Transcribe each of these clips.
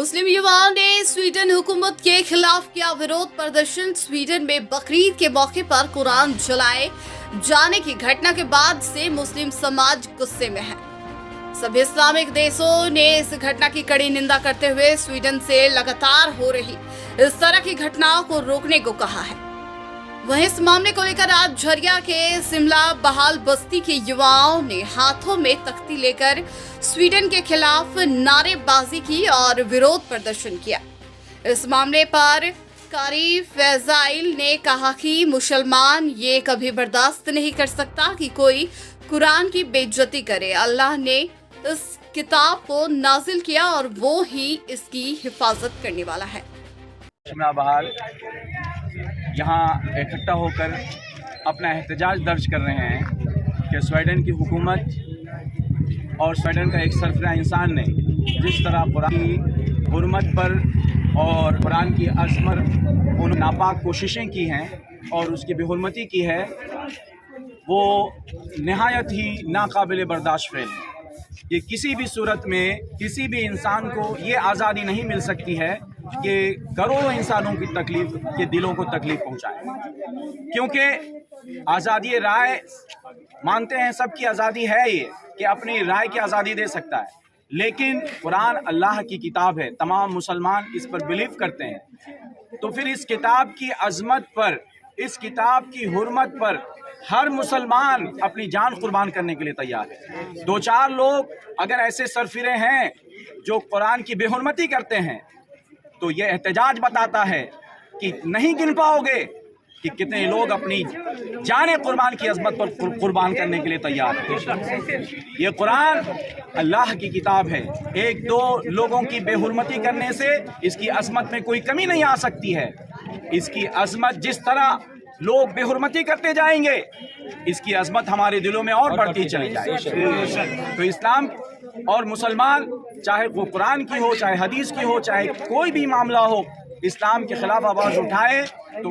मुस्लिम युवाओं ने स्वीडन हुकूमत के खिलाफ किया विरोध प्रदर्शन। स्वीडन में बकरीद के मौके पर कुरान जलाए जाने की घटना के बाद से मुस्लिम समाज गुस्से में है। सभी इस्लामिक देशों ने इस घटना की कड़ी निंदा करते हुए स्वीडन से लगातार हो रही इस तरह की घटनाओं को रोकने को कहा है। वहीं इस मामले को लेकर आज झरिया के शिमला बहाल बस्ती के युवाओं ने हाथों में तख्ती लेकर स्वीडन के खिलाफ नारेबाजी की और विरोध प्रदर्शन किया। इस मामले पर कारी फैजाइल ने कहा कि मुसलमान ये कभी बर्दाश्त नहीं कर सकता कि कोई कुरान की बेइज्जती करे। अल्लाह ने इस किताब को नाजिल किया और वो ही इसकी हिफाजत करने वाला है। शिमला बहाल यहाँ इकट्ठा होकर अपना एहतजाज दर्ज कर रहे हैं कि स्वीडन की हुकूमत और स्वीडन का एक सरफरा इंसान ने जिस तरह कुरान की हुर्मत पर और कुरान की अज़मत उन नापाक कोशिशें की हैं और उसकी बेहुरमती की है, वो नहायत ही नाकाबिल बर्दाश्त फेल है। ये किसी भी सूरत में किसी भी इंसान को ये आज़ादी नहीं मिल सकती है कि करोड़ों इंसानों की तकलीफ के दिलों को तकलीफ पहुंचाए, क्योंकि आज़ादी राय मानते हैं, सबकी आज़ादी है ये कि अपनी राय की आज़ादी दे सकता है, लेकिन कुरान अल्लाह की किताब है, तमाम मुसलमान इस पर बिलीव करते हैं। तो फिर इस किताब की अज़मत पर, इस किताब की हुर्मत पर हर मुसलमान अपनी जान कुर्बान करने के लिए तैयार है। दो चार लोग अगर ऐसे सरफिरे हैं जो कुरान की बेहुरमती करते हैं तो ये एहतजाज बताता है कि नहीं गिन पाओगे कि कितने लोग अपनी जान कुर्बान की अज़मत पर कुर्बान करने के लिए तैयार हैं। ये कुरान अल्लाह की किताब है। एक दो लोगों की बेहुरमती करने से इसकी अज़मत में कोई कमी नहीं आ सकती है। इसकी अज़मत जिस तरह लोग बेहुरमती करते जाएंगे, इसकी अज़मत हमारे दिलों में और बढ़ती चली जाएगी। तो इस्लाम और मुसलमान, चाहे वो कुरान की हो, चाहे हदीस की हो, चाहे कोई भी मामला हो, इस्लाम के खिलाफ आवाज़ उठाए तो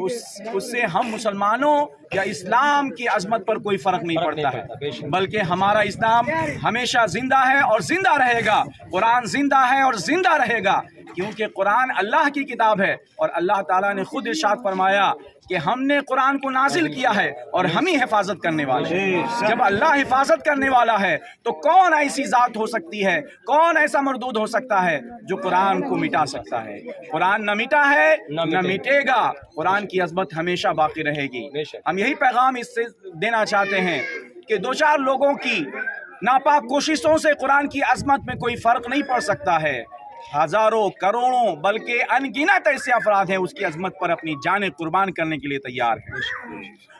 उससे हम मुसलमानों या इस्लाम की अज़मत पर कोई फ़र्क नहीं पड़ता है, बल्कि हमारा इस्लाम हमेशा ज़िंदा है और ज़िंदा रहेगा। कुरान ज़िंदा है और ज़िंदा रहेगा, क्योंकि कुरान अल्लाह की किताब है और अल्लाह ताला ने खुद इरशाद फरमाया कि हमने कुरान को नाजिल किया है और हम ही हिफाजत करने वाले हैं। जब अल्लाह हिफाजत करने वाला है तो कौन ऐसी ज़ात हो सकती है, कौन ऐसा मरदूद हो सकता है जो कुरान को मिटा सकता है? कुरान न मिटा है न मिटेगा, कुरान की अज़मत हमेशा बाकी रहेगी। हम यही पैगाम इससे देना चाहते हैं कि दो चार लोगों की नापाक कोशिशों से कुरान की अज़मत में कोई फ़र्क नहीं पड़ सकता है। हजारों करोड़ों बल्कि अनगिनत ऐसे अफराद हैं उसकी अज़मत पर अपनी जान कुर्बान करने के लिए तैयार हैं।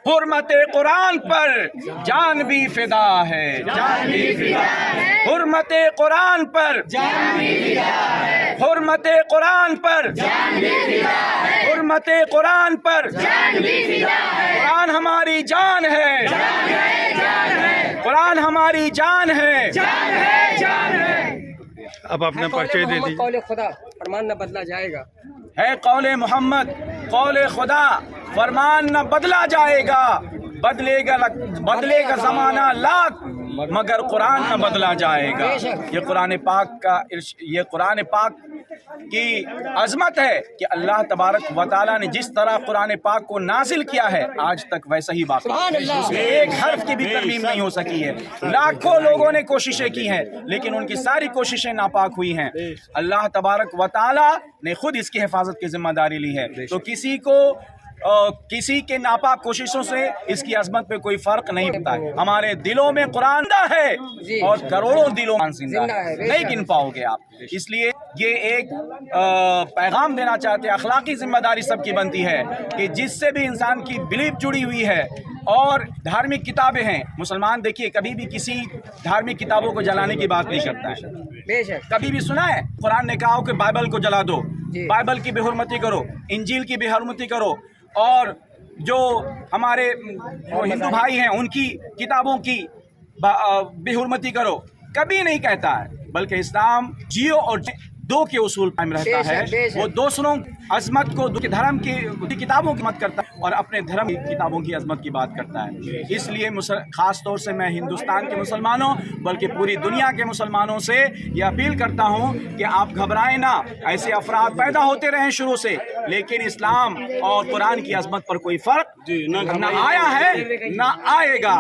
हुर्मते कुरान पर जान भी फिदा है, जान भी फिदा है। हुर्मते कुरान पर जान भी फिदा है। हुर्मते कुरान पर जान भी फिदा है। हुर्मते कुरान पर जान भी फिदा है। कुरान हमारी जान है, जान है, जान है। कुरान हमारी जान है, जान है, जान है। अब अपना परिचय दे दीजिए। कौले खुदा फरमान न बदला जाएगा है कौले मोहम्मद, कौले खुदा फरमान न बदला जाएगा। बदलेगा ज़माना लाख मगर कुरान न बदला जाएगा। ये कुरान पाक की अज़मत है कि अल्लाह तबारक व तआला ने जिस तरह कुरान पाक को नाजिल किया है आज तक वैसा ही बाकी है। उसमें एक हर्फ की भी तरमीम नहीं हो सकी है। लाखों लोगों ने कोशिशें की हैं लेकिन उनकी सारी कोशिशें नापाक हुई हैं। अल्लाह तबारक व तआला ने खुद इसकी हिफाजत की जिम्मेदारी ली है। तो किसी के नापाक कोशिशों से इसकी अज़मत पे कोई फ़र्क नहीं पड़ता है। हमारे दिलों में कुरान है और करोड़ों दिलों में जिंदा है, नहीं गिन पाओगे आप। इसलिए ये एक पैगाम देना चाहते हैं, अखलाकी जिम्मेदारी सबकी बनती है कि जिससे भी इंसान की बिलीफ जुड़ी हुई है और धार्मिक किताबें हैं। मुसलमान देखिए कभी भी किसी धार्मिक किताबों को जलाने की बात नहीं करता है। बेशक कभी भी सुना है कुरान ने कहा हो कि बाइबल को जला दो, बाइबल की बेहुरमती करो, इंजील की बेहुरमती करो, और जो हमारे हिंदू भाई हैं उनकी किताबों की बेहुरमती करो, कभी नहीं कहता है। बल्कि इस्लाम जियो और दो के उसूल कायम रहता है, वो दूसरों अजमत को धर्म की किताबों की मत करता है और अपने धर्म की किताबों की अजमत की बात करता है। इसलिए खास तौर से मैं हिंदुस्तान के मुसलमानों बल्कि पूरी दुनिया के मुसलमानों से ये अपील करता हूँ कि आप घबराएं ना। ऐसे अफराद पैदा होते रहे शुरू से, लेकिन इस्लाम और कुरान की अजमत पर कोई फर्क न आया है न आएगा।